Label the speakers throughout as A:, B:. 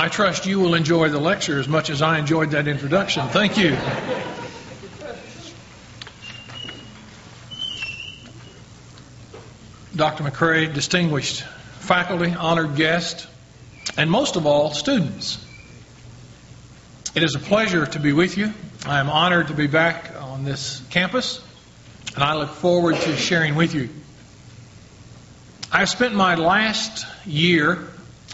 A: I trust you will enjoy the lecture as much as I enjoyed that introduction. Thank you. Dr. McCrae, distinguished faculty, honored guests, and most of all, students. It is a pleasure to be with you. I am honored to be back on this campus, and I look forward to sharing with you. I spent my last year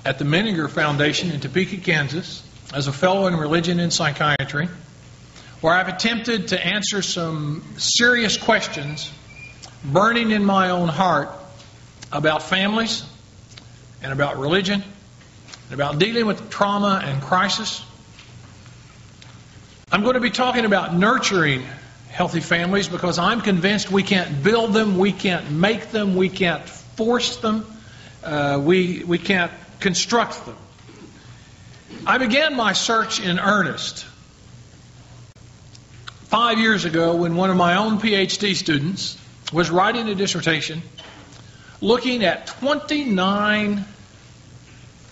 A: at the Menninger Foundation in Topeka, Kansas, as a fellow in religion and psychiatry, where I've attempted to answer some serious questions burning in my own heart about families and about religion and about dealing with trauma and crisis. I'm going to be talking about nurturing healthy families because I'm convinced we can't build them, we can't make them, we can't force them, we can't construct them. I began my search in earnest 5 years ago when one of my own PhD students was writing a dissertation looking at 29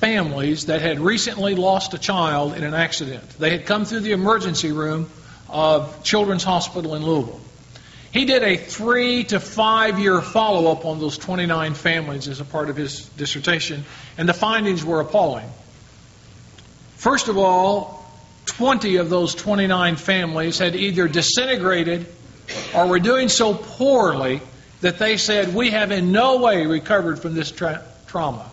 A: families that had recently lost a child in an accident. They had come through the emergency room of Children's Hospital in Louisville. He did a 3 to 5 year follow-up on those 29 families as a part of his dissertation, and the findings were appalling. First of all, 20 of those 29 families had either disintegrated or were doing so poorly that they said, we have in no way recovered from this trauma.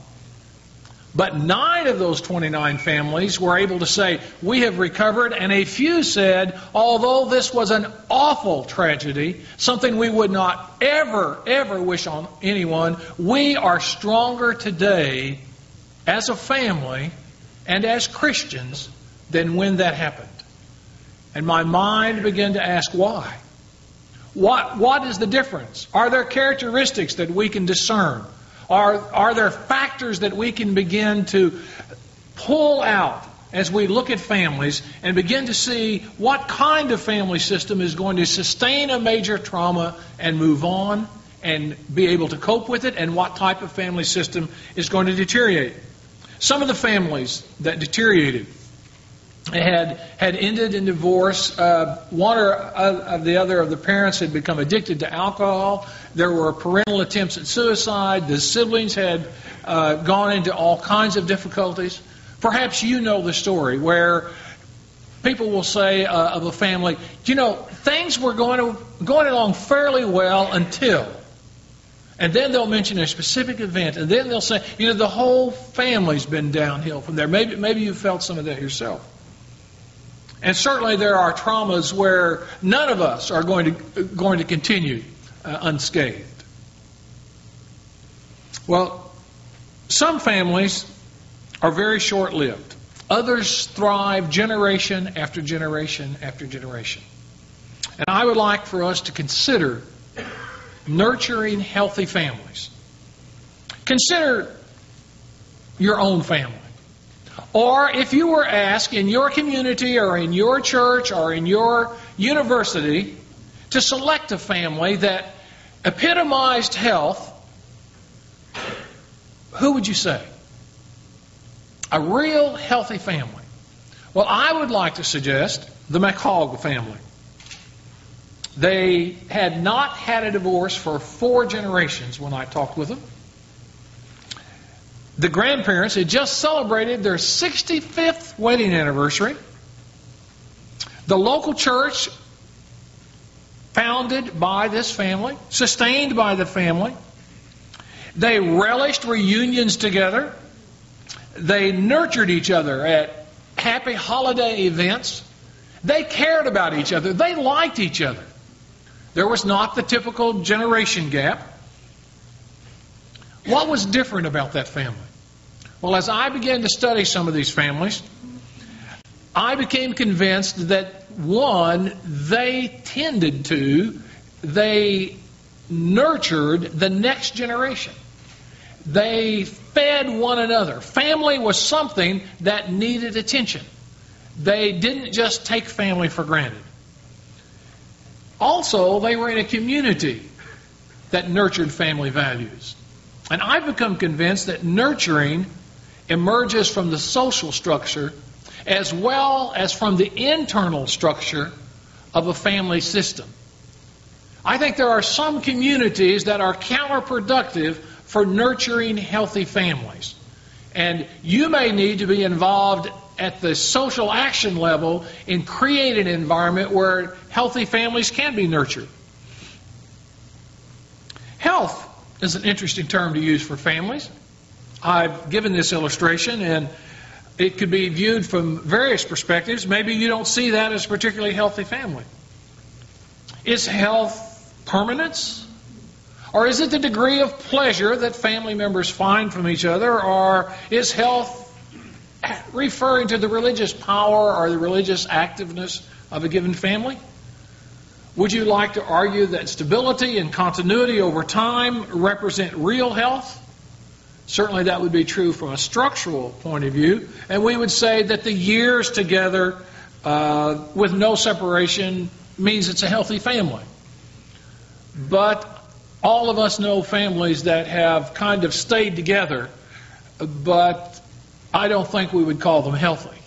A: But 9 of those 29 families were able to say, we have recovered, and a few said, although this was an awful tragedy, something we would not ever wish on anyone, we are stronger today as a family and as Christians than when that happened. And my mind began to ask why. What is the difference? Are there characteristics that we can discern? Are there factors that we can begin to pull out as we look at families and begin to see what kind of family system is going to sustain a major trauma and move on and be able to cope with it, and what type of family system is going to deteriorate? Some of the families that deteriorated had ended in divorce. One or the other of the parents had become addicted to alcohol. There were parental attempts at suicide. The siblings had gone into all kinds of difficulties. Perhaps you know the story where people will say of a family, you know, things were going along fairly well until... And then they'll mention a specific event, and then they'll say, you know, the whole family's been downhill from there. Maybe you felt some of that yourself. And certainly there are traumas where none of us are going to continue unscathed. Well, some families are very short-lived. Others thrive generation after generation after generation. And I would like for us to consider nurturing healthy families. Consider your own family. Or if you were asked in your community or in your church or in your university to select a family that epitomized health, who would you say? A real healthy family. Well, I would like to suggest the McHogg family. They had not had a divorce for 4 generations when I talked with them. The grandparents had just celebrated their 65th wedding anniversary. The local church, founded by this family, sustained by the family. They relished reunions together. They nurtured each other at happy holiday events. They cared about each other. They liked each other. There was not the typical generation gap. What was different about that family? Well, as I began to study some of these families, I became convinced that, one, they nurtured the next generation. They fed one another. Family was something that needed attention. They didn't just take family for granted. Also, they were in a community that nurtured family values. And I've become convinced that nurturing emerges from the social structure as well as from the internal structure of a family system. I think there are some communities that are counterproductive for nurturing healthy families. And you may need to be involved at the social action level in creating an environment where healthy families can be nurtured. Health is an interesting term to use for families. I've given this illustration, and it could be viewed from various perspectives. Maybe you don't see that as a particularly healthy family. Is health permanence? Or is it the degree of pleasure that family members find from each other? Or is health referring to the religious power or the religious activeness of a given family? Would you like to argue that stability and continuity over time represent real health? Certainly that would be true from a structural point of view. And we would say that the years together with no separation means it's a healthy family. But all of us know families that have kind of stayed together, but I don't think we would call them healthy.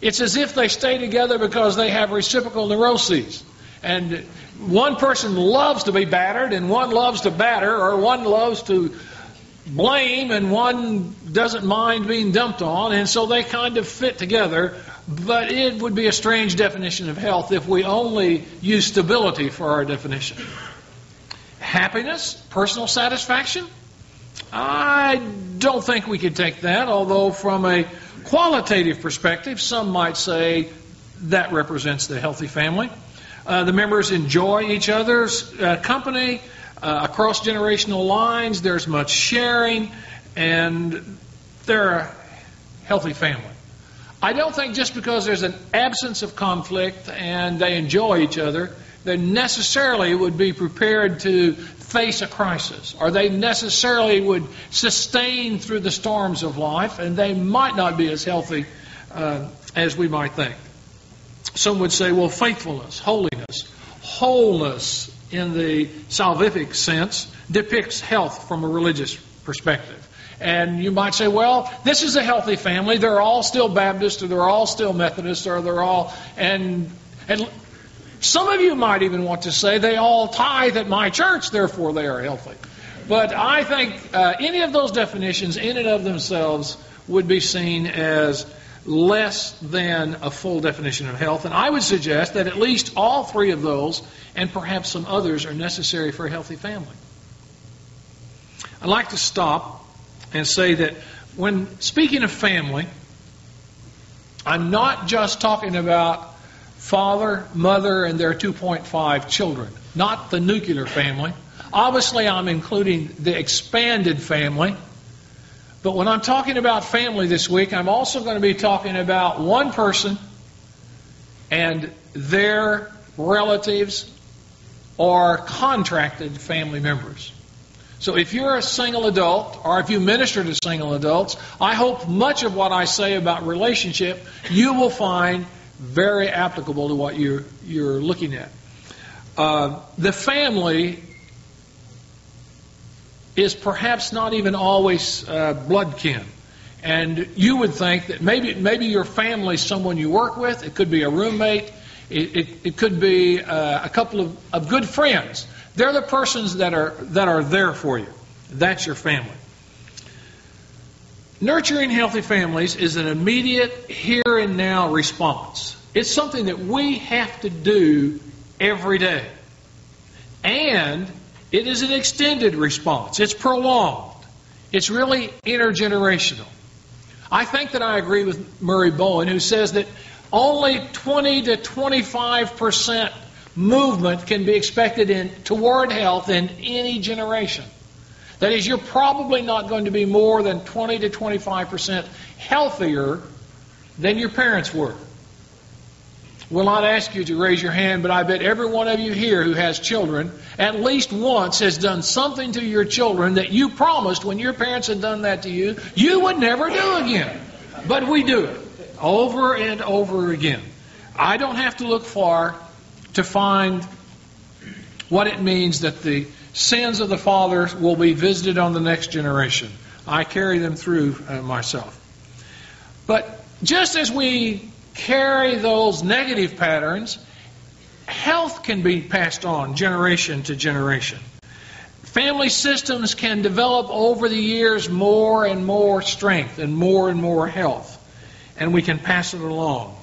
A: It's as if they stay together because they have reciprocal neuroses. And one person loves to be battered, and one loves to batter, or one loves to blame, and one doesn't mind being dumped on, and so they kind of fit together. But it would be a strange definition of health if we only use stability for our definition. Happiness, personal satisfaction? I don't think we could take that, although from a qualitative perspective, some might say that represents the healthy family. The members enjoy each other's company across generational lines. There's much sharing, and they're a healthy family. I don't think just because there's an absence of conflict and they enjoy each other, they necessarily would be prepared to face a crisis, or they necessarily would sustain through the storms of life, and they might not be as healthy as we might think. Some would say, well, faithfulness, holiness, wholeness in the salvific sense depicts health from a religious perspective. And you might say, well, this is a healthy family. They're all still Baptist, or they're all still Methodist, or they're all... And some of you might even want to say they all tithe at my church, therefore they are healthy. But I think any of those definitions in and of themselves would be seen as less than a full definition of health. And I would suggest that at least all three of those, and perhaps some others, are necessary for a healthy family. I'd like to stop and say that when speaking of family, I'm not just talking about father, mother, and their 2.5 children, not the nuclear family. Obviously, I'm including the expanded family. But when I'm talking about family this week, I'm also going to be talking about one person and their relatives or contracted family members. So if you're a single adult, or if you minister to single adults, I hope much of what I say about relationship you will find very applicable to what you're looking at. The family is perhaps not even always blood kin. And you would think that maybe your family is someone you work with. It could be a roommate. It could be a couple of good friends. They're the persons that are there for you. That's your family. Nurturing healthy families is an immediate here and now response. It's something that we have to do every day. And it is an extended response. It's prolonged. It's really intergenerational. I think that I agree with Murray Bowen, who says that only 20 to 25% movement can be expected toward health in any generation. That is, you're probably not going to be more than 20 to 25% healthier than your parents were. Will not ask you to raise your hand, but I bet every one of you here who has children at least once has done something to your children that you promised when your parents had done that to you, you would never do again. But we do it over and over again. I don't have to look far to find what it means that the sins of the fathers will be visited on the next generation. I carry them through myself. But just as we carry those negative patterns, health can be passed on generation to generation. Family systems can develop over the years more and more strength and more health, and we can pass it along.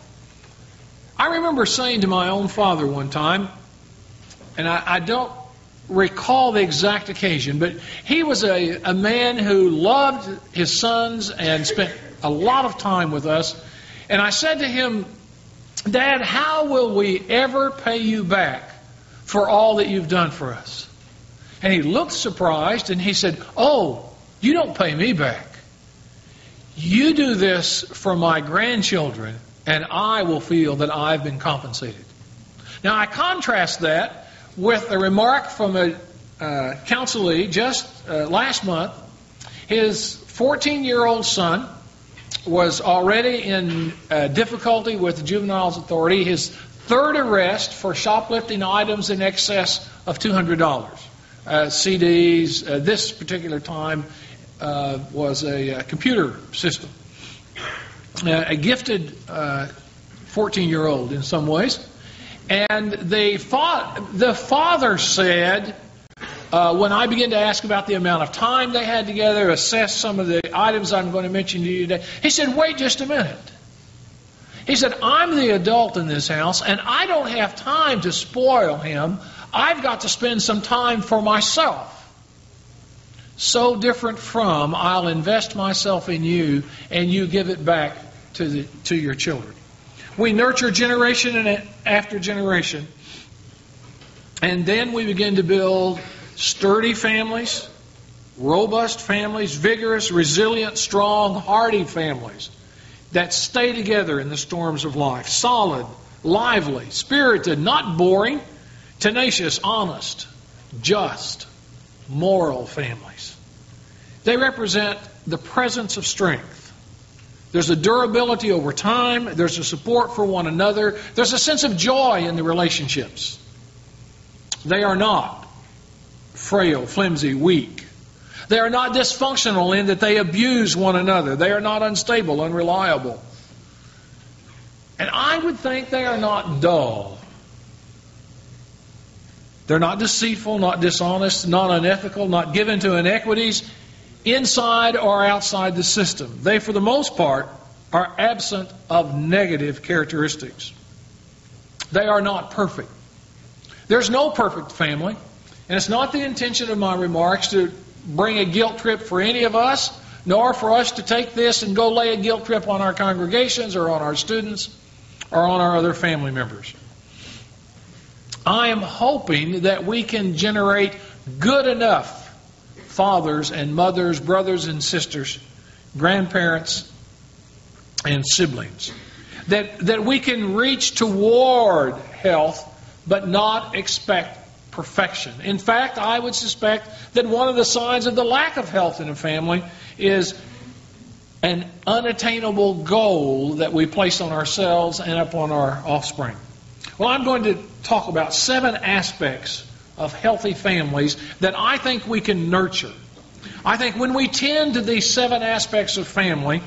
A: I remember saying to my own father one time, and I don't recall the exact occasion, but he was a man who loved his sons and spent a lot of time with us. And I said to him, Dad, how will we ever pay you back for all that you've done for us? And he looked surprised and he said, oh, you don't pay me back. You do this for my grandchildren and I will feel that I've been compensated. Now I contrast that with a remark from a counselee just last month. His 14-year-old son was already in difficulty with the Juveniles Authority. His third arrest for shoplifting items in excess of $200. CDs, this particular time was a computer system. A gifted 14-year-old in some ways. And the father said, when I began to ask about the amount of time they had together, assess some of the items I'm going to mention to you today, he said, wait just a minute. He said, I'm the adult in this house, and I don't have time to spoil him. I've got to spend some time for myself. So different from, I'll invest myself in you, and you give it back to your children. We nurture generation after generation, and then we begin to build sturdy families, robust families, vigorous, resilient, strong, hardy families that stay together in the storms of life. Solid, lively, spirited, not boring, tenacious, honest, just, moral families. They represent the presence of strength. There's a durability over time. There's a support for one another. There's a sense of joy in the relationships. They are not frail, flimsy, weak. They are not dysfunctional in that they abuse one another. They are not unstable, unreliable. And I would think they are not dull. They're not deceitful, not dishonest, not unethical, not given to inequities inside or outside the system. They, for the most part, are absent of negative characteristics. They are not perfect. There's no perfect family, and it's not the intention of my remarks to bring a guilt trip for any of us, nor for us to take this and go lay a guilt trip on our congregations or on our students or on our other family members. I am hoping that we can generate good enough fathers and mothers, brothers and sisters, grandparents and siblings, that we can reach toward health but not expect perfection. In fact, I would suspect that one of the signs of the lack of health in a family is an unattainable goal that we place on ourselves and upon our offspring. Well, I'm going to talk about 7 aspects of healthy families that I think we can nurture. I think when we tend to these 7 aspects of family,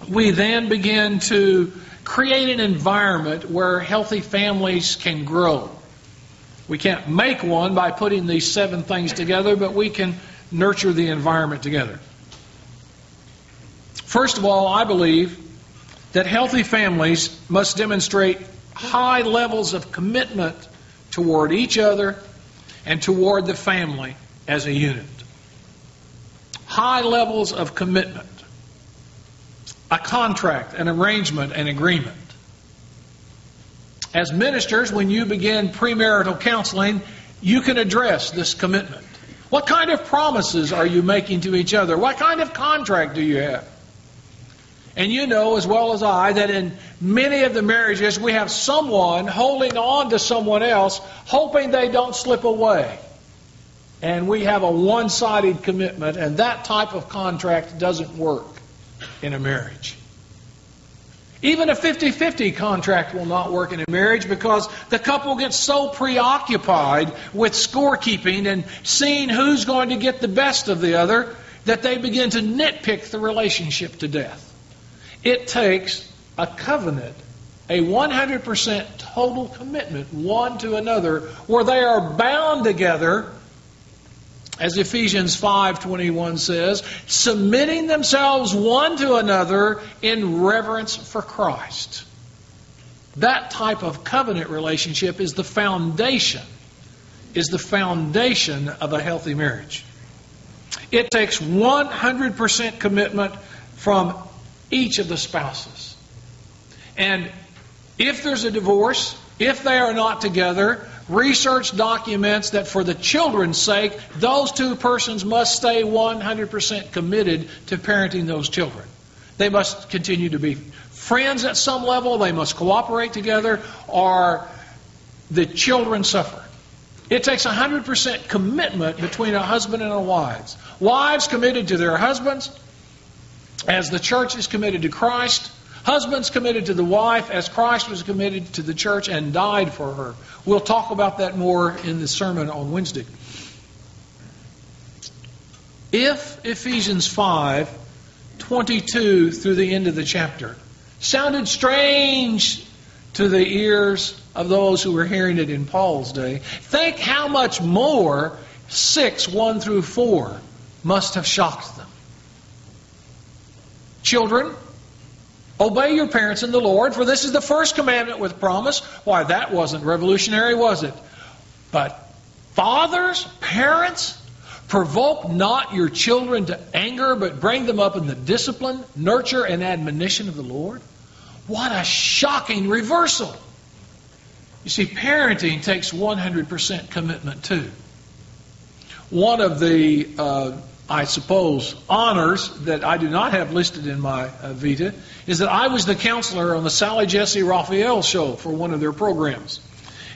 A: we then begin to create an environment where healthy families can grow. We can't make one by putting these 7 things together, but we can nurture the environment together. First of all, I believe that healthy families must demonstrate high levels of commitment toward each other and toward the family as a unit. High levels of commitment. A contract, an arrangement, an agreement. As ministers, when you begin premarital counseling, you can address this commitment. What kind of promises are you making to each other? What kind of contract do you have? And you know as well as I that in many of the marriages we have someone holding on to someone else, hoping they don't slip away. And we have a one-sided commitment, and that type of contract doesn't work in a marriage. Even a 50-50 contract will not work in a marriage because the couple gets so preoccupied with scorekeeping and seeing who's going to get the best of the other that they begin to nitpick the relationship to death. It takes a covenant, a 100% total commitment one to another, where they are bound together, as Ephesians 5:21 says, submitting themselves one to another in reverence for Christ. That type of covenant relationship is the foundation of a healthy marriage. It takes 100% commitment from each of the spouses. And if there's a divorce, if they are not together, research documents that for the children's sake, those two persons must stay 100% committed to parenting those children. They must continue to be friends at some level. They must cooperate together, or the children suffer. It takes 100% commitment between a husband and a wife. Wives committed to their husbands as the church is committed to Christ. Husbands committed to the wife as Christ was committed to the church and died for her. We'll talk about that more in the sermon on Wednesday. If Ephesians 5:22 through the end of the chapter sounded strange to the ears of those who were hearing it in Paul's day, think how much more 6:1 through 4 must have shocked them. Children, obey your parents in the Lord, for this is the first commandment with promise. Why, that wasn't revolutionary, was it? But fathers, parents, provoke not your children to anger, but bring them up in the discipline, nurture, and admonition of the Lord. What a shocking reversal. You see, parenting takes 100% commitment too. One of the, honors that I do not have listed in my vita is that I was the counselor on the Sally Jesse Raphael show for one of their programs.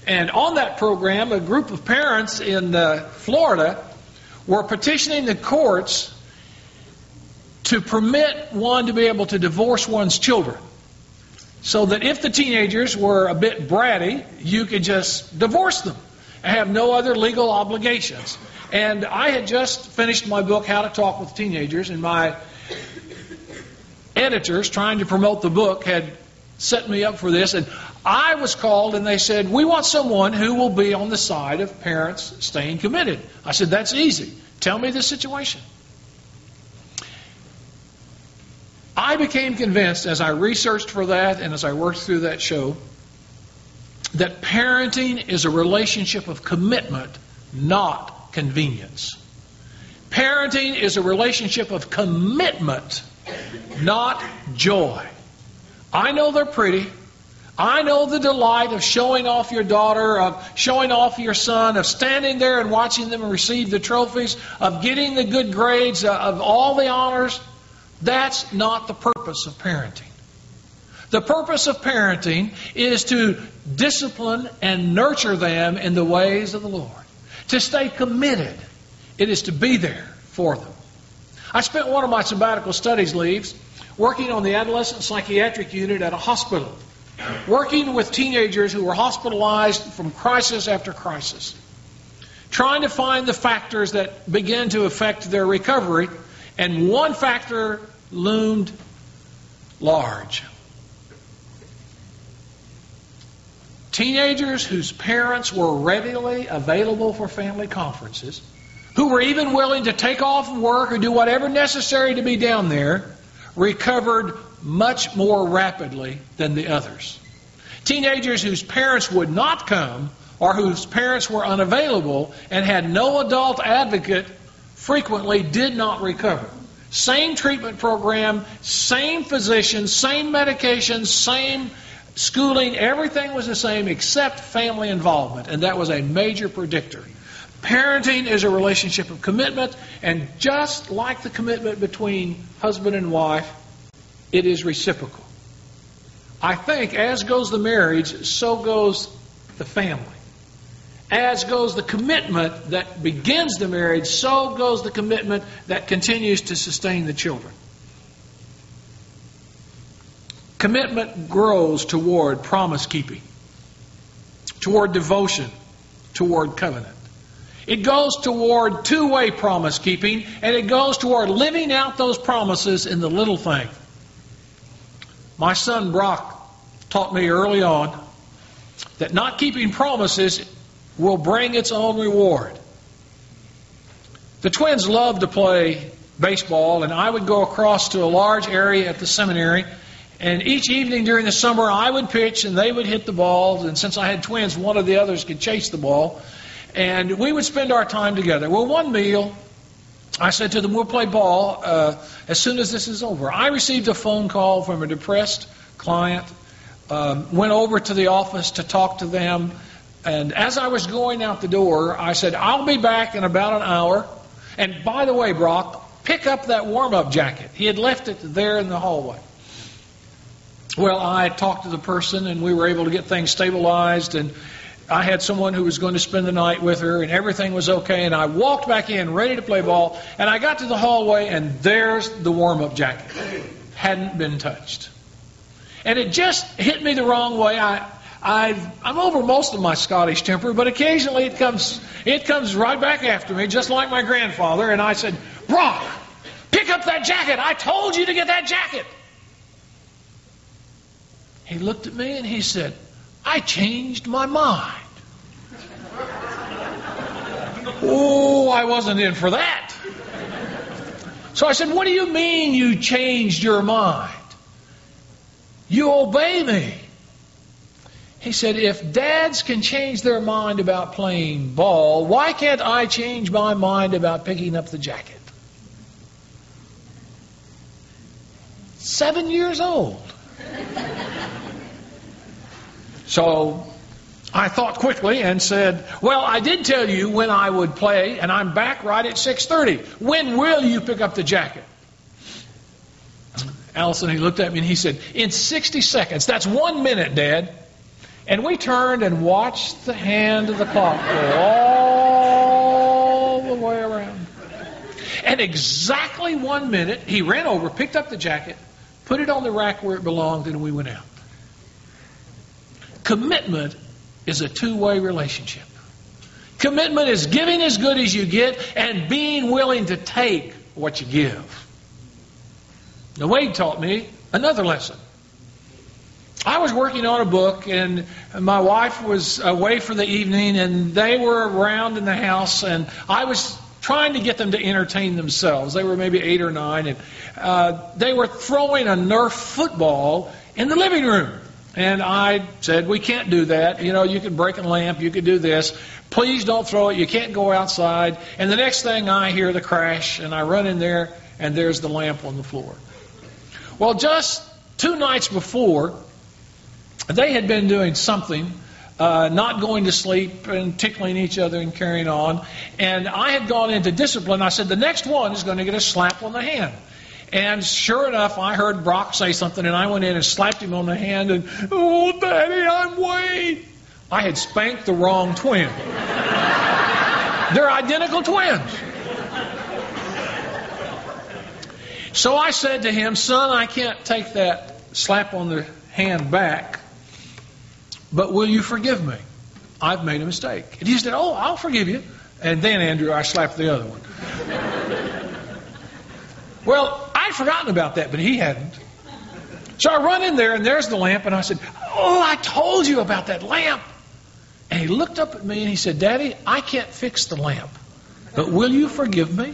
A: And on that program, a group of parents in Florida were petitioning the courts to permit one to be able to divorce one's children. So that if the teenagers were a bit bratty, you could just divorce them and have no other legal obligations. And I had just finished my book, How to Talk with Teenagers, and my editors, trying to promote the book, had set me up for this. And I was called, and they said, we want someone who will be on the side of parents staying committed. I said, that's easy. Tell me the situation. I became convinced as I researched for that and as I worked through that show that parenting is a relationship of commitment, not convenience. Parenting is a relationship of commitment, not joy. I know they're pretty. I know the delight of showing off your daughter, of showing off your son, of standing there and watching them receive the trophies, of getting the good grades, of all the honors. That's not the purpose of parenting. The purpose of parenting is to discipline and nurture them in the ways of the Lord. To stay committed. It is to be there for them. I spent one of my sabbatical studies leaves working on the adolescent psychiatric unit at a hospital, working with teenagers who were hospitalized from crisis after crisis, trying to find the factors that begin to affect their recovery, and one factor loomed large. Teenagers whose parents were readily available for family conferences, who were even willing to take off work or do whatever necessary to be down there, recovered much more rapidly than the others. Teenagers whose parents would not come or whose parents were unavailable and had no adult advocate frequently did not recover. Same treatment program, same physician, same medications, same schooling, everything was the same except family involvement, and that was a major predictor. Parenting is a relationship of commitment, and just like the commitment between husband and wife, it is reciprocal. I think as goes the marriage, so goes the family. As goes the commitment that begins the marriage, so goes the commitment that continues to sustain the children. Commitment grows toward promise keeping, toward devotion, toward covenant. It goes toward two-way promise keeping, and it goes toward living out those promises in the little thing. My son Brock taught me early on that not keeping promises will bring its own reward. The twins loved to play baseball, and I would go across to a large area at the seminary, and each evening during the summer I would pitch and they would hit the ball, and since I had twins, one of the others could chase the ball, and we would spend our time together. Well, one meal, I said to them, we'll play ball as soon as this is over. I received a phone call from a depressed client, went over to the office to talk to them, and as I was going out the door, I said, I'll be back in about an hour. And by the way, Brock, pick up that warm-up jacket. He had left it there in the hallway. Well, I talked to the person, and we were able to get things stabilized, and I had someone who was going to spend the night with her, and everything was okay, and I walked back in ready to play ball, and I got to the hallway, and there's the warm-up jacket. Hadn't been touched. And it just hit me the wrong way. I'm over most of my Scottish temper, but occasionally it comes right back after me, just like my grandfather. And I said, Brock, pick up that jacket. I told you to get that jacket. He looked at me and he said, I changed my mind. Oh, I wasn't in for that. So I said, what do you mean you changed your mind? You obey me. He said, if dads can change their mind about playing ball, why can't I change my mind about picking up the jacket? 7 years old. So I thought quickly and said, well, I did tell you when I would play, and I'm back right at 6:30. When will you pick up the jacket? Allison, he looked at me and he said, in 60 seconds. That's 1 minute, Dad. And we turned and watched the hand of the clock go all the way around. And exactly 1 minute, he ran over, picked up the jacket, put it on the rack where it belonged, and we went out. Commitment is a two-way relationship. Commitment is giving as good as you get and being willing to take what you give. Now, Wade taught me another lesson. I was working on a book, and my wife was away for the evening, and they were around in the house, and I was trying to get them to entertain themselves. They were maybe 8 or 9, and they were throwing a Nerf football in the living room. And I said, we can't do that. You know, you could break a lamp, you could do this. Please don't throw it. You can't go outside. And the next thing I hear the crash, and I run in there, and there's the lamp on the floor. Well, just 2 nights before, they had been doing something, not going to sleep and tickling each other and carrying on. And I had gone into discipline. I said, the next one is going to get a slap on the hand. And sure enough, I heard Brock say something, and I went in and slapped him on the hand. And, oh, Daddy, I'm Wade. I had spanked the wrong twin. They're identical twins. So I said to him, son, I can't take that slap on the hand back. But will you forgive me? I've made a mistake. And he said, oh, I'll forgive you. And then, Andrew, I slapped the other one. Well, I'd forgotten about that, but he hadn't. So I run in there, and there's the lamp, and I said, oh, I told you about that lamp. And he looked up at me, and he said, Daddy, I can't fix the lamp, but will you forgive me?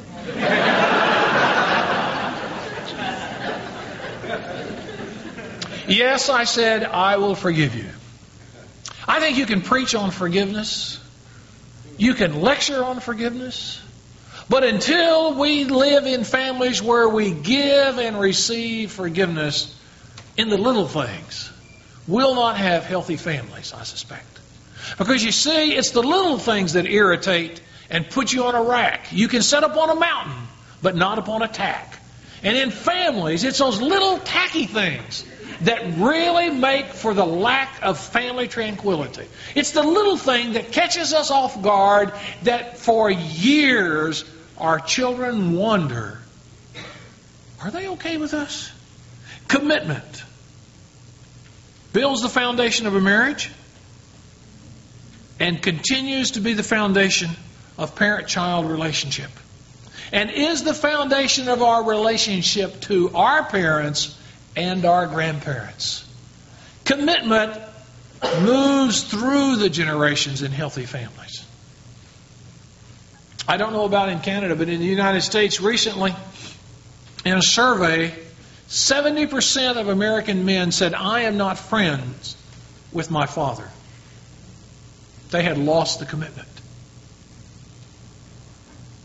A: Yes, I said, I will forgive you. I think you can preach on forgiveness. You can lecture on forgiveness. But until we live in families where we give and receive forgiveness in the little things, we'll not have healthy families, I suspect. Because you see, it's the little things that irritate and put you on a rack. You can set up on a mountain, but not upon a tack. And in families, it's those little tacky things that really make for the lack of family tranquility. It's the little thing that catches us off guard that for years our children wonder, are they okay with us? Commitment builds the foundation of a marriage and continues to be the foundation of parent-child relationship. And is the foundation of our relationship to our parents and our grandparents. Commitment moves through the generations in healthy families. I don't know about in Canada, but in the United States recently, in a survey, 70% of American men said, I am not friends with my father. They had lost the commitment.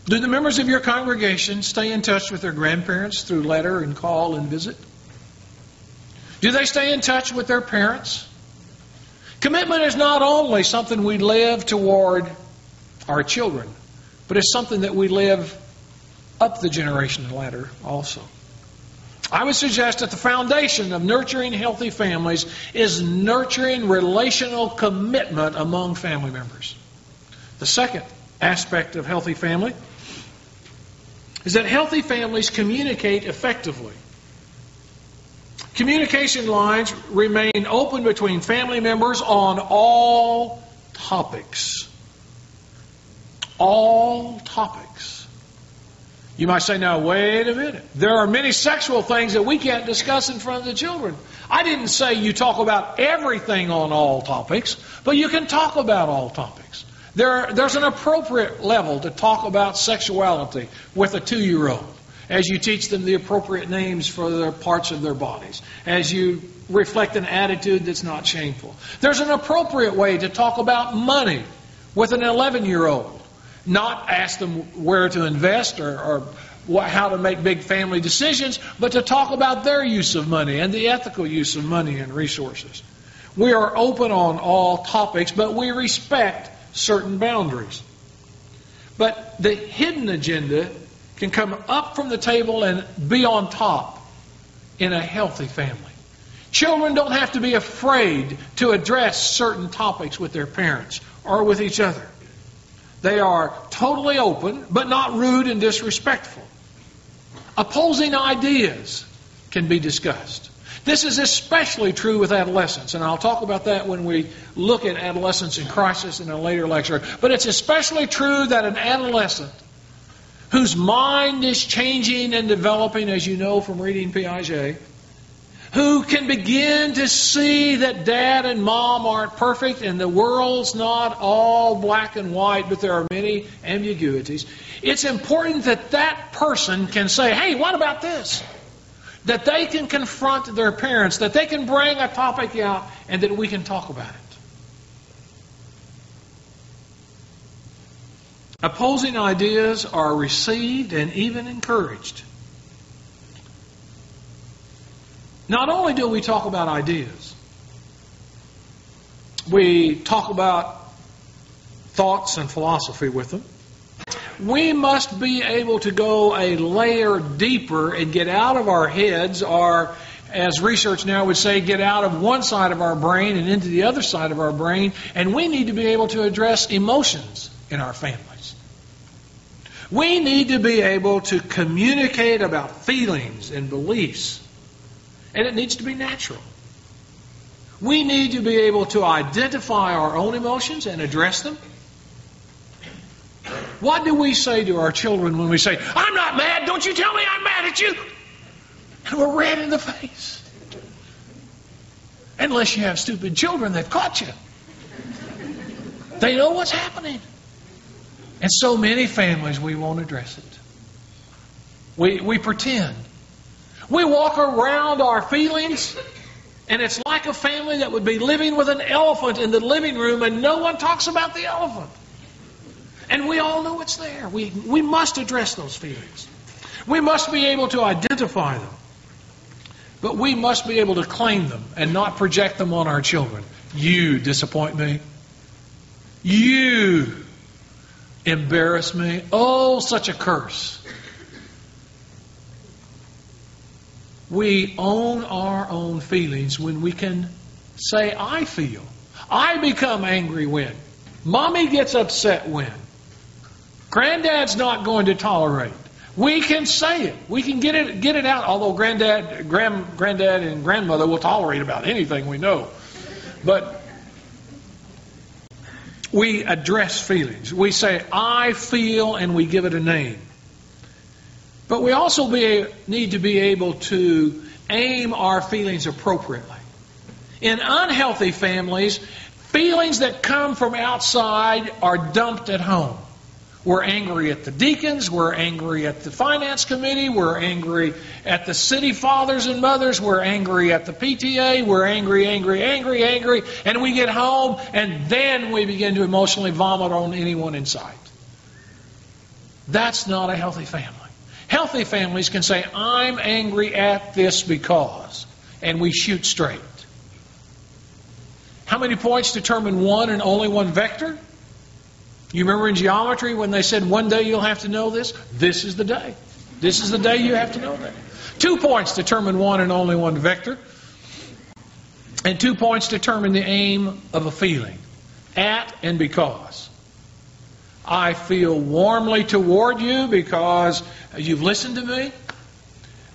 A: Do the members of your congregation stay in touch with their grandparents through letter and call and visit? Do they stay in touch with their parents? Commitment is not only something we live toward our children, but it's something that we live up the generation ladder also. I would suggest that the foundation of nurturing healthy families is nurturing relational commitment among family members. The second aspect of healthy family is that healthy families communicate effectively. Communication lines remain open between family members on all topics. All topics. You might say, now, wait a minute. There are many sexual things that we can't discuss in front of the children. I didn't say you talk about everything on all topics, but you can talk about all topics. There's an appropriate level to talk about sexuality with a 2-year-old, as you teach them the appropriate names for the parts of their bodies, as you reflect an attitude that's not shameful. There's an appropriate way to talk about money with an 11-year-old. Not ask them where to invest or how to make big family decisions, but to talk about their use of money and the ethical use of money and resources. We are open on all topics, but we respect certain boundaries. But the hidden agenda can come up from the table and be on top in a healthy family. Children don't have to be afraid to address certain topics with their parents or with each other. They are totally open, but not rude and disrespectful. Opposing ideas can be discussed. This is especially true with adolescents, and I'll talk about that when we look at adolescence in crisis in a later lecture. But it's especially true that an adolescent whose mind is changing and developing, as you know from reading Piaget, who can begin to see that dad and mom aren't perfect and the world's not all black and white, but there are many ambiguities. It's important that that person can say, hey, what about this? That they can confront their parents, that they can bring a topic out, and that we can talk about it. Opposing ideas are received and even encouraged. Not only do we talk about ideas, we talk about thoughts and philosophy with them. We must be able to go a layer deeper and get out of our heads, or as research now would say, get out of one side of our brain and into the other side of our brain. And we need to be able to address emotions in our families. We need to be able to communicate about feelings and beliefs. And it needs to be natural. We need to be able to identify our own emotions and address them. What do we say to our children when we say, I'm not mad, don't you tell me I'm mad at you? And we're red in the face. Unless you have stupid children that caught you. They know what's happening. And so many families, we won't address it. We pretend. We walk around our feelings, and it's like a family that would be living with an elephant in the living room, and no one talks about the elephant. And we all know it's there. We must address those feelings. We must be able to identify them. But we must be able to claim them and not project them on our children. You disappoint me. You embarrass me. Oh, such a curse. We own our own feelings when we can say, I feel. I become angry when. Mommy gets upset when. Granddad's not going to tolerate. We can say it. We can get it out. Although granddad and grandmother will tolerate about anything we know. But we address feelings. We say, I feel, and we give it a name. But we also need to be able to aim our feelings appropriately. In unhealthy families, feelings that come from outside are dumped at home. We're angry at the deacons, we're angry at the finance committee, we're angry at the city fathers and mothers, we're angry at the PTA, we're angry, and we get home and then we begin to emotionally vomit on anyone in sight. That's not a healthy family. Healthy families can say, I'm angry at this because, and we shoot straight. How many points determine one and only one vector? You remember in geometry when they said one day you'll have to know this? This is the day. This is the day you have to know that. 2 points determine one and only one vector. And 2 points determine the aim of a feeling. At and because. I feel warmly toward you because you've listened to me.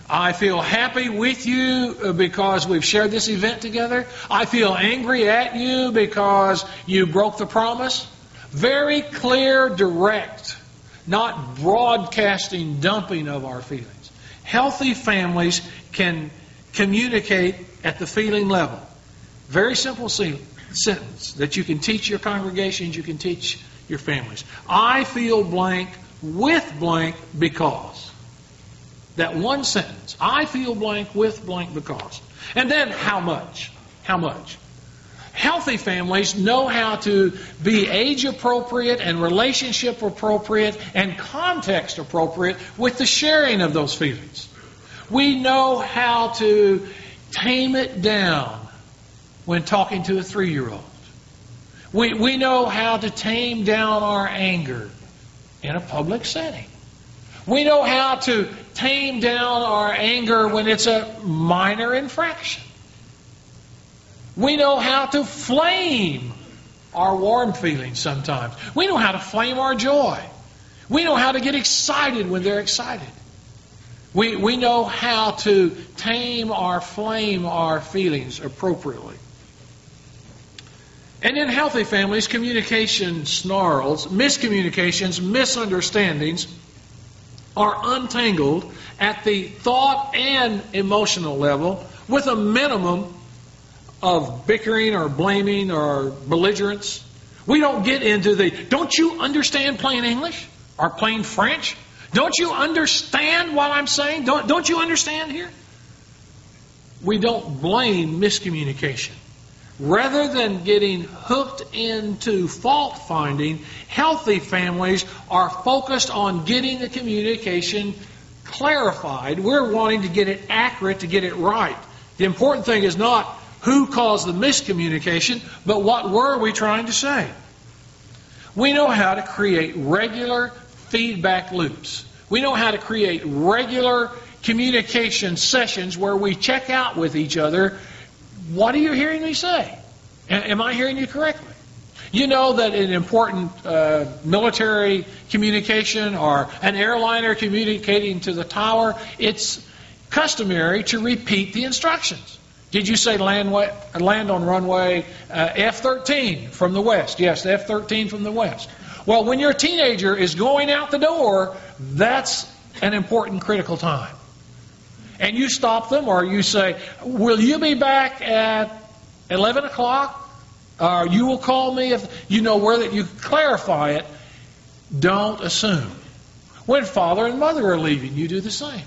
A: I feel happy with you because we've shared this event together. I feel angry at you because you broke the promise. Very clear, direct, not broadcasting dumping of our feelings. Healthy families can communicate at the feeling level. Very simple sentence that you can teach your congregations, you can teach your families. I feel blank with blank because. That one sentence. I feel blank with blank because. And then how much? How much? Healthy families know how to be age appropriate and relationship appropriate and context appropriate with the sharing of those feelings. We know how to tame it down when talking to a 3-year-old. We know how to tame down our anger in a public setting. We know how to tame down our anger when it's a minor infraction. We know how to flame our warm feelings sometimes. We know how to flame our joy. We know how to get excited when they're excited. We know how to tame or flame our feelings appropriately. And in healthy families, communication snarls, miscommunications, misunderstandings are untangled at the thought and emotional level with a minimum of bickering or blaming or belligerence. We don't get into the, don't you understand plain English or plain French? Don't you understand what I'm saying? Don't you understand here? We don't blame miscommunication. Rather than getting hooked into fault finding, healthy families are focused on getting the communication clarified. We're wanting to get it accurate, to get it right. The important thing is not who caused the miscommunication, but what were we trying to say? We know how to create regular feedback loops. We know how to create regular communication sessions where we check out with each other. What are you hearing me say? Am I hearing you correctly? You know that in important military communication or an airliner communicating to the tower, it's customary to repeat the instructions. Did you say land on runway F-13 from the west? Yes, F-13 from the west. Well, when your teenager is going out the door, that's an important critical time. And you stop them or you say, will you be back at 11 o'clock? Or you will call me if you know where that you clarify it. Don't assume. When father and mother are leaving, you do the same.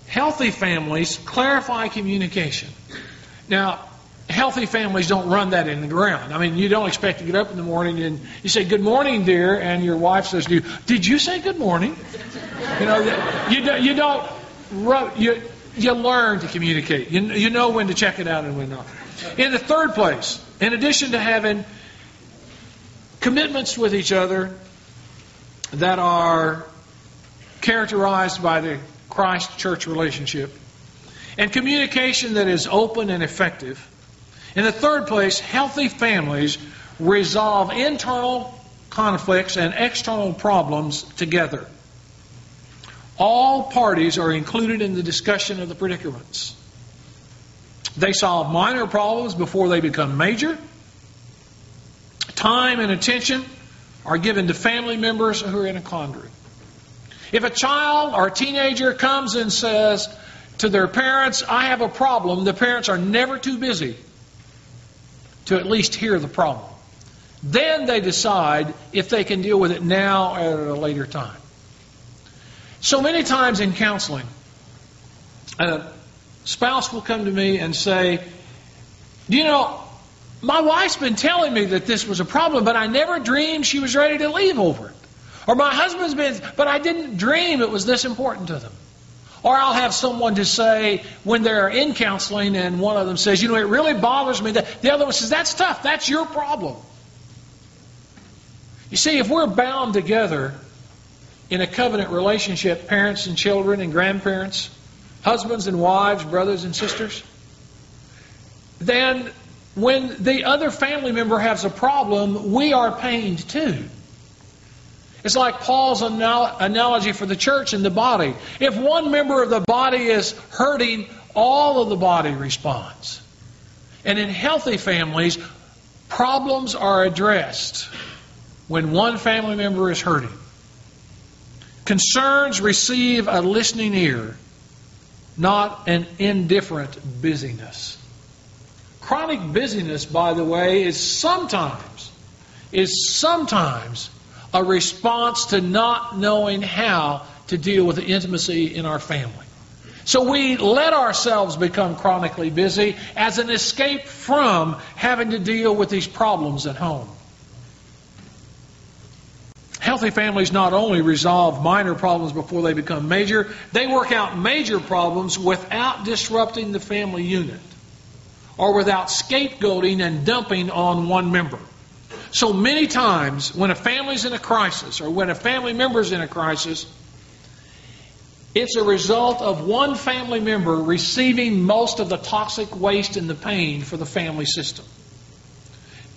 A: Healthy families clarify communication. Now, healthy families don't run that in the ground. I mean, you don't expect to get up in the morning and you say, good morning, dear, and your wife says to you, did you say good morning? You know, you learn to communicate. You know when to check it out and when not. In the third place, in addition to having commitments with each other that are characterized by the Christ-church relationship, and communication that is open and effective. In the third place, healthy families resolve internal conflicts and external problems together. All parties are included in the discussion of the predicaments. They solve minor problems before they become major. Time and attention are given to family members who are in a quandary. If a child or a teenager comes and says, to their parents, I have a problem, the parents are never too busy to at least hear the problem. Then they decide if they can deal with it now or at a later time. So many times in counseling, a spouse will come to me and say, you know, my wife's been telling me that this was a problem, but I never dreamed she was ready to leave over it. Or my husband's been, but I didn't dream it was this important to them. Or I'll have someone to say when they're in counseling and one of them says, you know, it really bothers me. The other one says, that's tough. That's your problem. You see, if we're bound together in a covenant relationship, parents and children and grandparents, husbands and wives, brothers and sisters, then when the other family member has a problem, we are pained too. It's like Paul's analogy for the church and the body. If one member of the body is hurting, all of the body responds. And in healthy families, problems are addressed when one family member is hurting. Concerns receive a listening ear, not an indifferent busyness. Chronic busyness, by the way, is sometimes a response to not knowing how to deal with the intimacy in our family. So we let ourselves become chronically busy as an escape from having to deal with these problems at home. Healthy families not only resolve minor problems before they become major, they work out major problems without disrupting the family unit or without scapegoating and dumping on one member. So many times when a family's in a crisis or when a family member's in a crisis, it's a result of one family member receiving most of the toxic waste and the pain for the family system.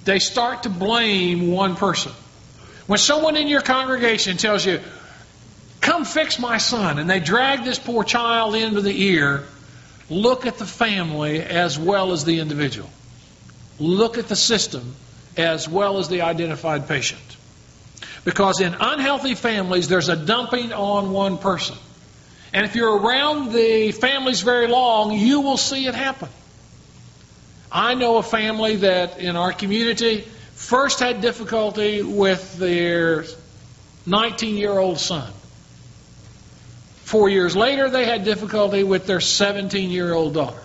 A: They start to blame one person. When someone in your congregation tells you, come fix my son, and they drag this poor child into the ear, look at the family as well as the individual. Look at the system as well as the identified patient. Because in unhealthy families, there's a dumping on one person. And if you're around the families very long, you will see it happen. I know a family that in our community first had difficulty with their 19-year-old son. 4 years later, they had difficulty with their 17-year-old daughter.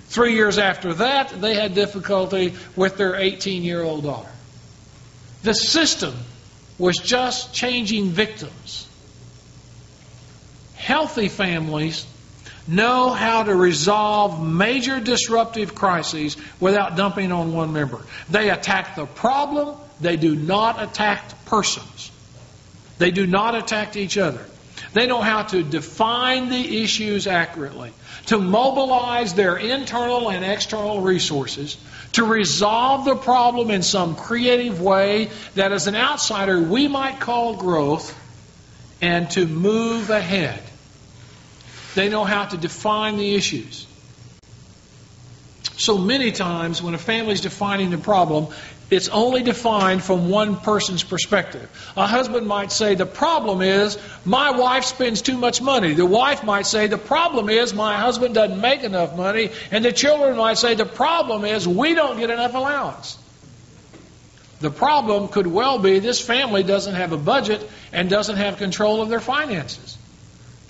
A: 3 years after that, they had difficulty with their 18-year-old daughter. The system was just changing victims. Healthy families know how to resolve major disruptive crises without dumping on one member. They attack the problem. They do not attack persons. They do not attack each other. They know how to define the issues accurately, to mobilize their internal and external resources, to resolve the problem in some creative way that as an outsider we might call growth, and to move ahead. They know how to define the issues. So many times when a family is defining the problem, it's only defined from one person's perspective. A husband might say, the problem is my wife spends too much money. The wife might say, the problem is my husband doesn't make enough money. And the children might say, the problem is we don't get enough allowance. The problem could well be this family doesn't have a budget and doesn't have control of their finances.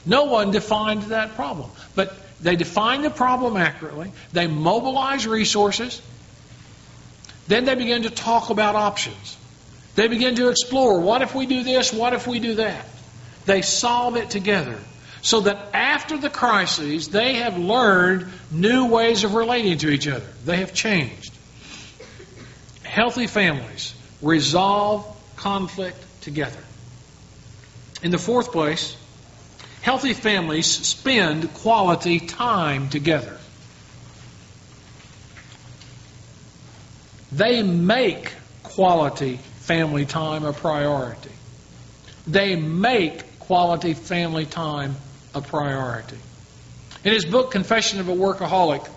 A: No one defined that problem. But they define the problem accurately. They mobilize resources. Then they begin to talk about options. They begin to explore, what if we do this? What if we do that? They solve it together. So that after the crises, they have learned new ways of relating to each other. They have changed. Healthy families resolve conflict together. In the fourth place, healthy families spend quality time together. They make quality family time a priority. They make quality family time a priority. In his book, Confession of a Workaholic,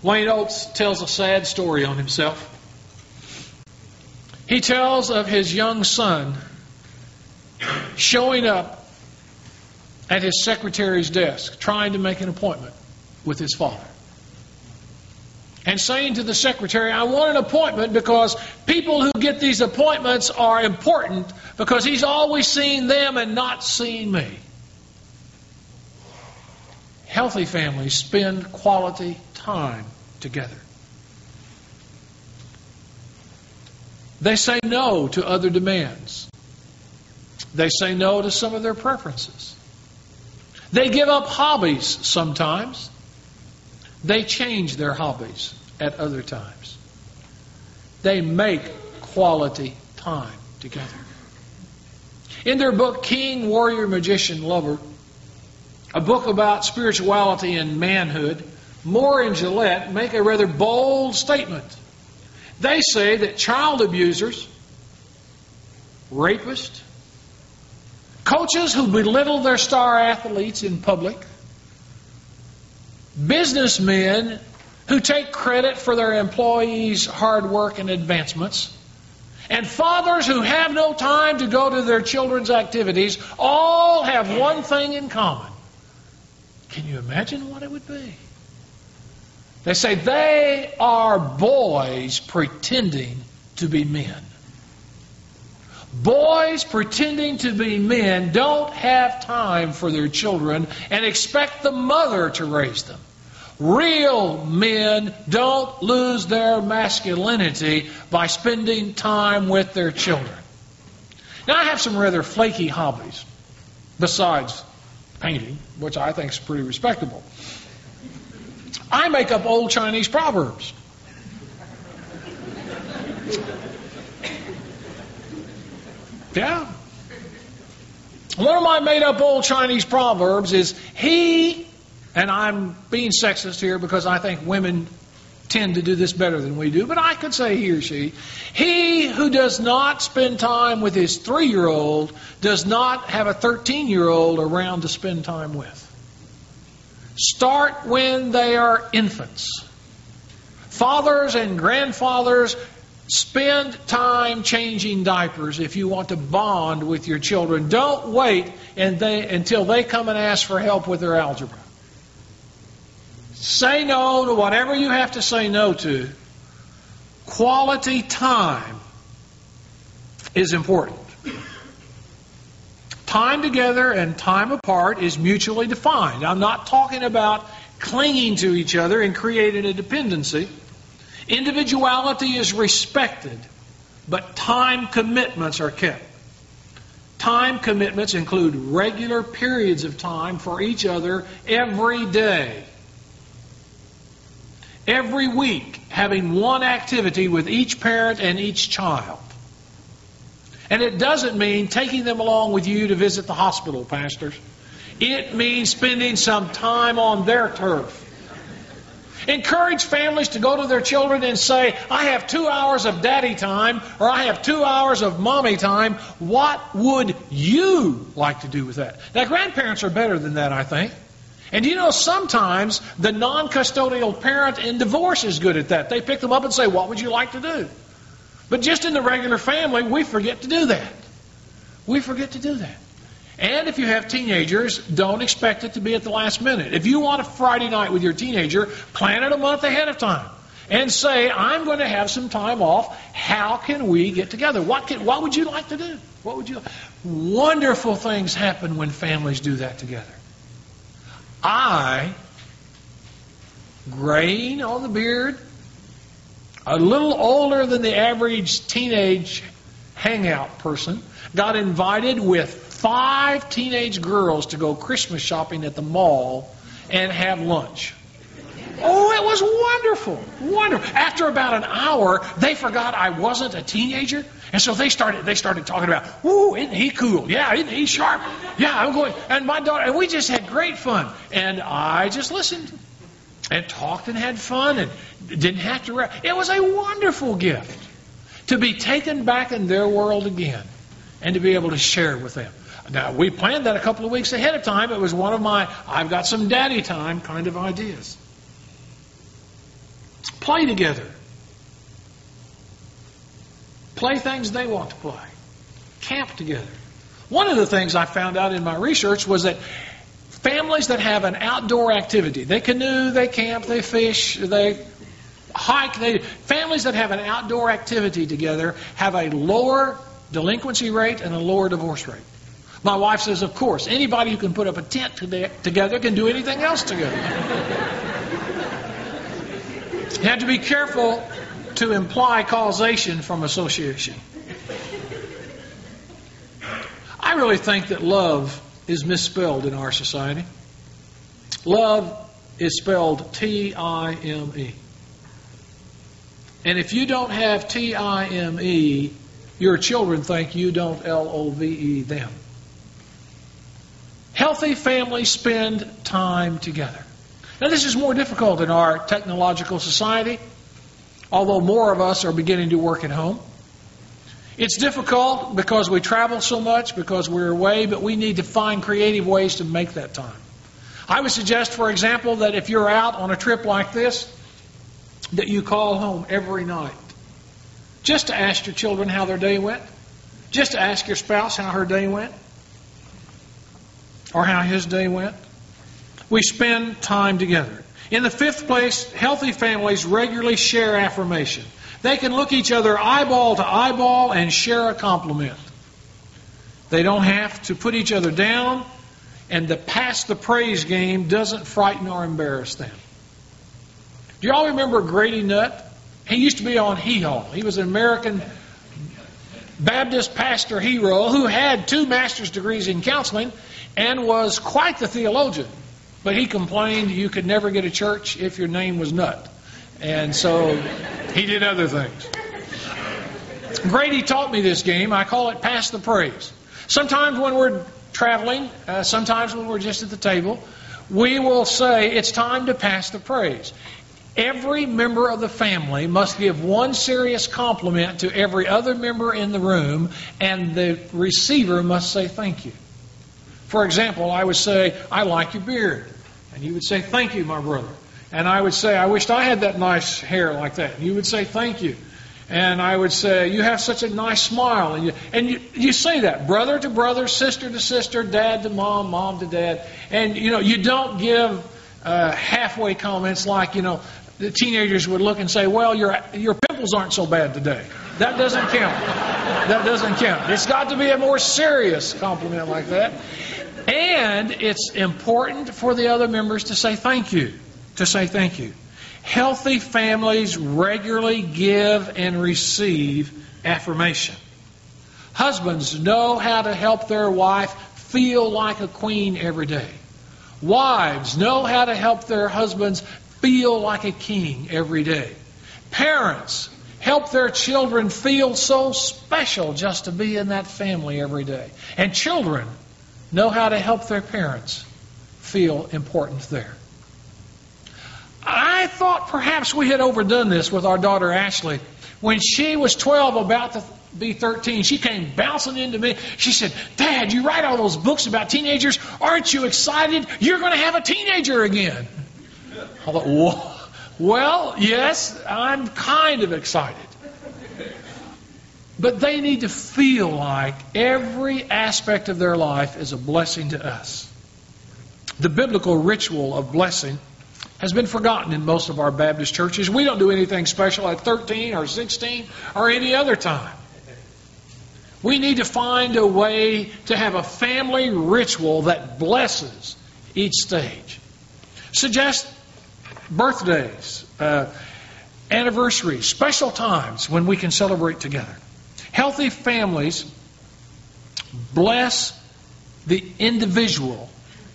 A: Wayne Oates tells a sad story on himself. He tells of his young son showing up at his secretary's desk, trying to make an appointment. with his father. And saying to the secretary, I want an appointment because people who get these appointments are important because he's always seeing them and not seeing me. Healthy families spend quality time together. They say no to other demands. They say no to some of their preferences. They give up hobbies sometimes. They change their hobbies at other times. They make quality time together. In their book, King, Warrior, Magician, Lover, a book about spirituality and manhood, Moore and Gillette make a rather bold statement. They say that child abusers, rapists, coaches who belittle their star athletes in public, businessmen who take credit for their employees' hard work and advancements, and fathers who have no time to go to their children's activities all have one thing in common. Can you imagine what it would be? They say they are boys pretending to be men. Boys pretending to be men don't have time for their children and expect the mother to raise them. Real men don't lose their masculinity by spending time with their children. Now, I have some rather flaky hobbies besides painting, which I think is pretty respectable. I make up old Chinese proverbs. Yeah. One of my made-up old Chinese proverbs is, he, and I'm being sexist here because I think women tend to do this better than we do, but I could say he or she, he who does not spend time with his 3-year-old does not have a 13-year-old around to spend time with. Start when they are infants. Fathers and grandfathers, spend time changing diapers if you want to bond with your children. Don't wait until they come and ask for help with their algebra. Say no to whatever you have to say no to. Quality time is important. Time together and time apart is mutually defined. I'm not talking about clinging to each other and creating a dependency. Individuality is respected, but time commitments are kept. Time commitments include regular periods of time for each other every day. Every week, having one activity with each parent and each child. And it doesn't mean taking them along with you to visit the hospital, pastors. It means spending some time on their turf. Encourage families to go to their children and say, I have 2 hours of daddy time, or I have 2 hours of mommy time. What would you like to do with that? Now, grandparents are better than that, I think. And you know, sometimes the non-custodial parent in divorce is good at that. They pick them up and say, what would you like to do? But just in the regular family, we forget to do that. We forget to do that. And if you have teenagers, don't expect it to be at the last minute. If you want a Friday night with your teenager, plan it a month ahead of time. And say, I'm going to have some time off. How can we get together? What would you like to do? What would you? Wonderful things happen when families do that together. Graying on the beard, a little older than the average teenage hangout person, got invited with 5 teenage girls to go Christmas shopping at the mall and have lunch. Oh, it was wonderful. Wonderful. After about an hour, they forgot I wasn't a teenager. And so they started talking about, ooh, isn't he cool? Yeah, isn't he sharp? Yeah, I'm going. And my daughter, and we just had great fun. And I just listened and talked and had fun and didn't have to. It was a wonderful gift to be taken back in their world again and to be able to share with them. Now, we planned that a couple of weeks ahead of time. It was one of my I've got some daddy time kind of ideas. Play together. Play things they want to play. Camp together. One of the things I found out in my research was that Families that have an outdoor activity. They canoe, they camp, they fish, they hike. Families that have an outdoor activity together have a lower delinquency rate and a lower divorce rate. My wife says, of course, anybody who can put up a tent together can do anything else together. You have to be careful to imply causation from association. I really think that love is misspelled in our society. Love is spelled T-I-M-E. And if you don't have T-I-M-E, your children think you don't L-O-V-E them. Healthy families spend time together. Now, this is more difficult in our technological society, although more of us are beginning to work at home. It's difficult because we travel so much, because we're away, but we need to find creative ways to make that time. I would suggest, for example, that if you're out on a trip like this, that you call home every night just to ask your children how their day went, just to ask your spouse how her day went, or how his day went. We spend time together. In the fifth place, healthy families regularly share affirmation. They can look each other eyeball to eyeball and share a compliment. They don't have to put each other down, and the pass the praise game doesn't frighten or embarrass them. Do you all remember Grady Nutt? He used to be on Hee Haw. He was an American Baptist pastor hero who had 2 master's degrees in counseling and was quite the theologian. But he complained you could never get a church if your name was Nutt. And so he did other things. Grady taught me this game. I call it pass the praise. Sometimes when we're traveling, sometimes when we're just at the table, we will say it's time to pass the praise. Every member of the family must give one serious compliment to every other member in the room, and the receiver must say thank you. For example, I would say, I like your beard. And you would say, thank you, my brother. And I would say, I wished I had that nice hair like that. And you would say, thank you. And I would say, you have such a nice smile. And you say that, brother to brother, sister to sister, dad to mom, mom to dad. And, you don't give halfway comments like, the teenagers would look and say, well, your pimples aren't so bad today. That doesn't count. That doesn't count. It's got to be a more serious compliment like that. And it's important for the other members to say thank you. To say thank you. Healthy families regularly give and receive affirmation. Husbands know how to help their wife feel like a queen every day. Wives know how to help their husbands feel like a king every day. Parents help their children feel so special just to be in that family every day. And children know how to help their parents feel important there. I thought perhaps we had overdone this with our daughter Ashley. When she was 12, about to be 13, she came bouncing into me. She said, Dad, you write all those books about teenagers. Aren't you excited? You're going to have a teenager again. I thought, whoa. Well, yes, I'm kind of excited. But they need to feel like every aspect of their life is a blessing to us. The biblical ritual of blessing has been forgotten in most of our Baptist churches. We don't do anything special at 13 or 16 or any other time. We need to find a way to have a family ritual that blesses each stage. Suggest birthdays, anniversaries, special times when we can celebrate together. Healthy families bless the individual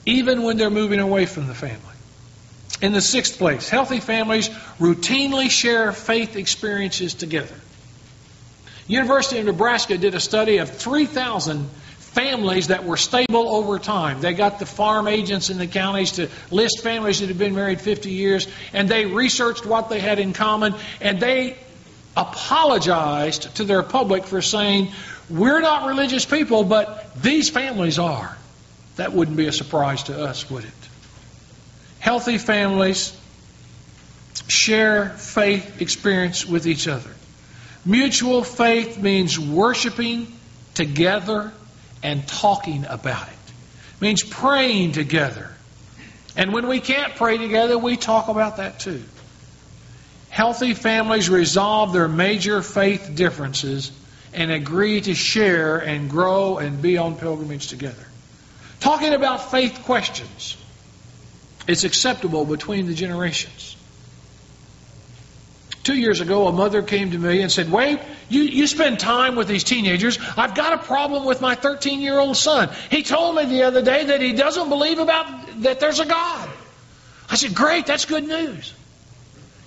A: even when they're moving away from the family. In the sixth place, healthy families routinely share faith experiences together. University of Nebraska did a study of 3,000 families that were stable over time. They got the farm agents in the counties to list families that had been married 50 years, and they researched what they had in common, and they apologized to their public for saying, we're not religious people, but these families are. That wouldn't be a surprise to us, would it? Healthy families share faith experience with each other. Mutual faith means worshiping together and talking about it. means praying together. And when we can't pray together, we talk about that too. Healthy families resolve their major faith differences and agree to share and grow and be on pilgrimage together. Talking about faith questions is acceptable between the generations. 2 years ago, a mother came to me and said, Wade, you spend time with these teenagers. I've got a problem with my 13-year-old son. He told me the other day that he doesn't believe that there's a God. I said, great, that's good news.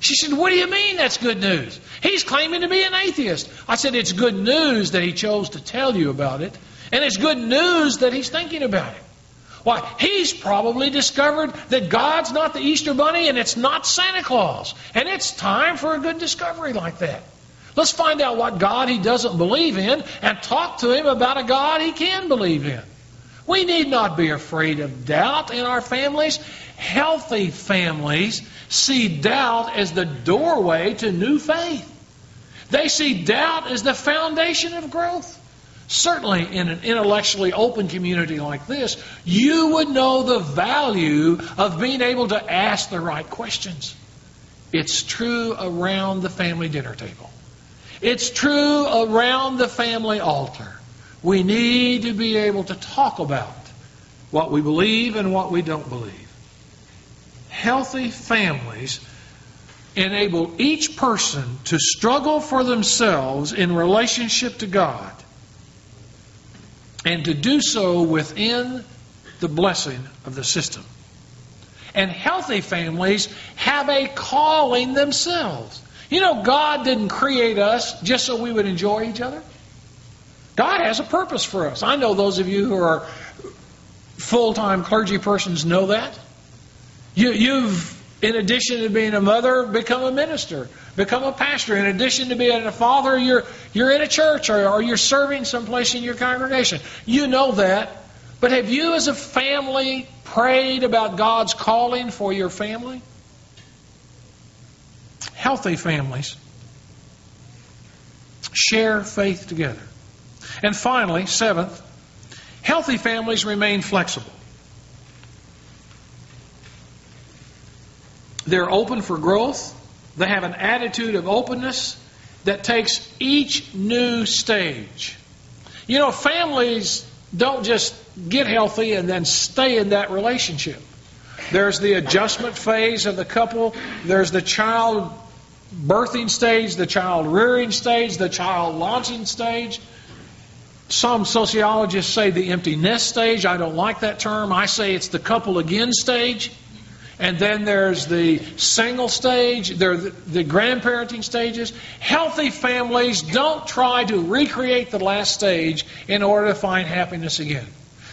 A: She said, what do you mean that's good news? He's claiming to be an atheist. I said, it's good news that he chose to tell you about it, and it's good news that he's thinking about it. Why, he's probably discovered that God's not the Easter Bunny and it's not Santa Claus. And it's time for a good discovery like that. Let's find out what God he doesn't believe in and talk to him about a God he can believe in. We need not be afraid of doubt in our families. Healthy families see doubt as the doorway to new faith. They see doubt as the foundation of growth. Certainly in an intellectually open community like this, you would know the value of being able to ask the right questions. It's true around the family dinner table. It's true around the family altar. We need to be able to talk about what we believe and what we don't believe. Healthy families enable each person to struggle for themselves in relationship to God, and to do so within the blessing of the system. And healthy families have a calling themselves. You know, God didn't create us just so we would enjoy each other. God has a purpose for us. I know those of you who are full-time clergy persons know that. You've, in addition to being a mother, become a minister, become a pastor. In addition to being a father, you're in a church or you're serving someplace in your congregation. You know that. But have you as a family prayed about God's calling for your family? Healthy families share faith together. And finally, seventh, healthy families remain flexible. They're open for growth. They have an attitude of openness that takes each new stage. You know, families don't just get healthy and then stay in that relationship. There's the adjustment phase of the couple. There's the child birthing stage, the child rearing stage, the child launching stage. Some sociologists say the empty nest stage. I don't like that term. I say it's the couple again stage. And then there's the single stage, there's the grandparenting stages. Healthy families don't try to recreate the last stage in order to find happiness again.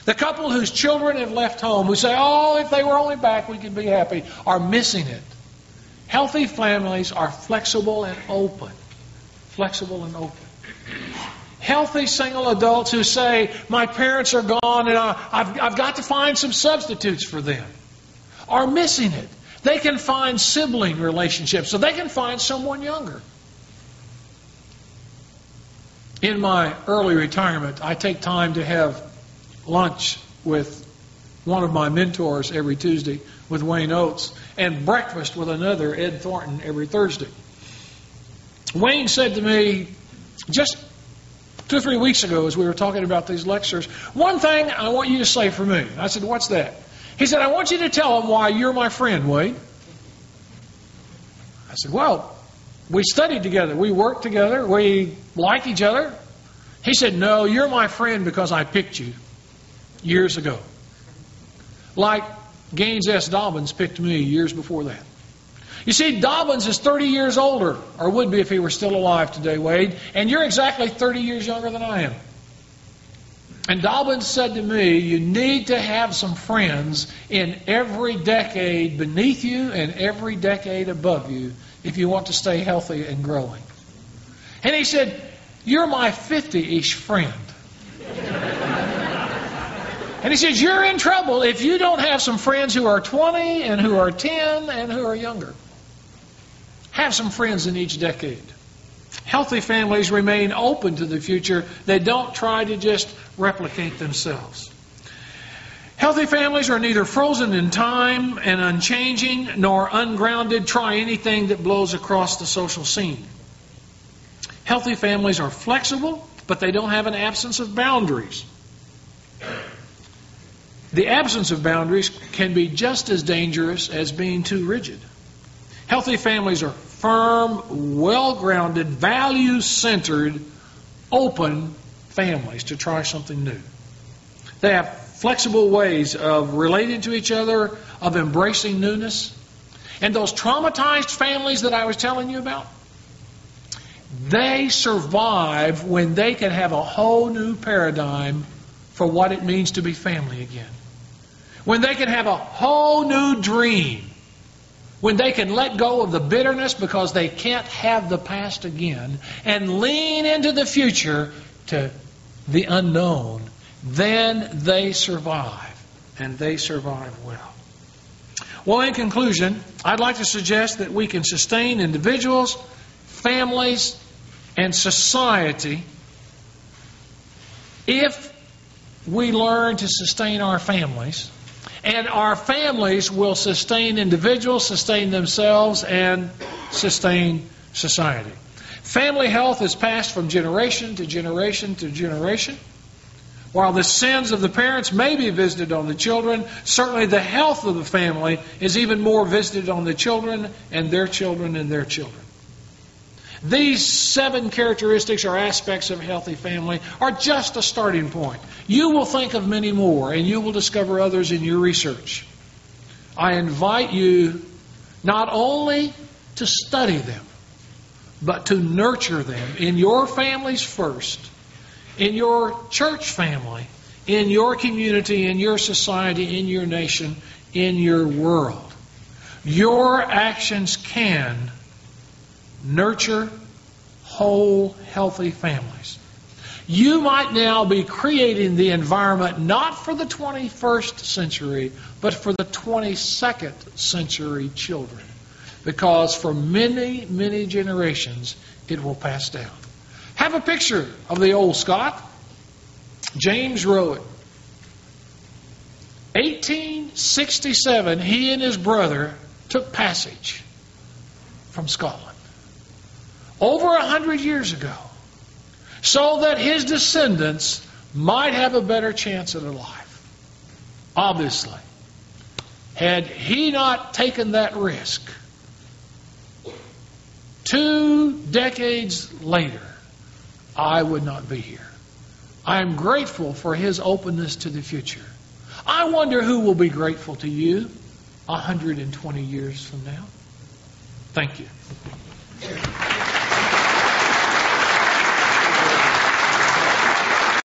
A: The couple whose children have left home, who say, oh, if they were only back, we could be happy, are missing it. Healthy families are flexible and open. Flexible and open. Healthy single adults who say, my parents are gone and I've got to find some substitutes for them, are missing it. They can find sibling relationships, so they can find someone younger. In my early retirement, I take time to have lunch with one of my mentors every Tuesday with Wayne Oates, and breakfast with another, Ed Thornton, every Thursday. Wayne said to me just 2 or 3 weeks ago as we were talking about these lectures, one thing I want you to say for me. I said, what's that? He said, I want you to tell them why you're my friend, Wade. I said, well, we studied together. We worked together. We like each other. He said, no, you're my friend because I picked you years ago. Like Gaines S. Dobbins picked me years before that. You see, Dobbins is 30 years older, or would be if he were still alive today, Wade, and you're exactly 30 years younger than I am. And Dobbins said to me, you need to have some friends in every decade beneath you and every decade above you if you want to stay healthy and growing. And he said, you're my 50-ish friend. And he says, you're in trouble if you don't have some friends who are 20 and who are 10 and who are younger. Have some friends in each decade. Healthy families remain open to the future. They don't try to just replicate themselves. Healthy families are neither frozen in time and unchanging, nor ungrounded, try anything that blows across the social scene. Healthy families are flexible, but they don't have an absence of boundaries. The absence of boundaries can be just as dangerous as being too rigid. Healthy families are firm, well-grounded, value-centered, open families to try something new. They have flexible ways of relating to each other, of embracing newness. And those traumatized families that I was telling you about, they survive when they can have a whole new paradigm for what it means to be family again. When they can have a whole new dream. When they can let go of the bitterness because they can't have the past again and lean into the future to the unknown, then they survive, and they survive well. Well, in conclusion, I'd like to suggest that we can sustain individuals, families, and society if we learn to sustain our families, and our families will sustain individuals, sustain themselves, and sustain society. Family health is passed from generation to generation to generation. While the sins of the parents may be visited on the children, certainly the health of the family is even more visited on the children and their children and their children. These 7 characteristics or aspects of a healthy family are just a starting point. You will think of many more, and you will discover others in your research. I invite you not only to study them, but to nurture them in your families first, in your church family, in your community, in your society, in your nation, in your world. Your actions can nurture whole, healthy families. You might now be creating the environment not for the 21st century, but for the 22nd century children. Because for many, many generations, it will pass down. Have a picture of the old Scot, James Rowatt. 1867, he and his brother took passage from Scotland. Over 100 years ago, so that his descendants might have a better chance at a life. Obviously, had he not taken that risk, 2 decades later, I would not be here. I am grateful for his openness to the future. I wonder who will be grateful to you 120 years from now. Thank you.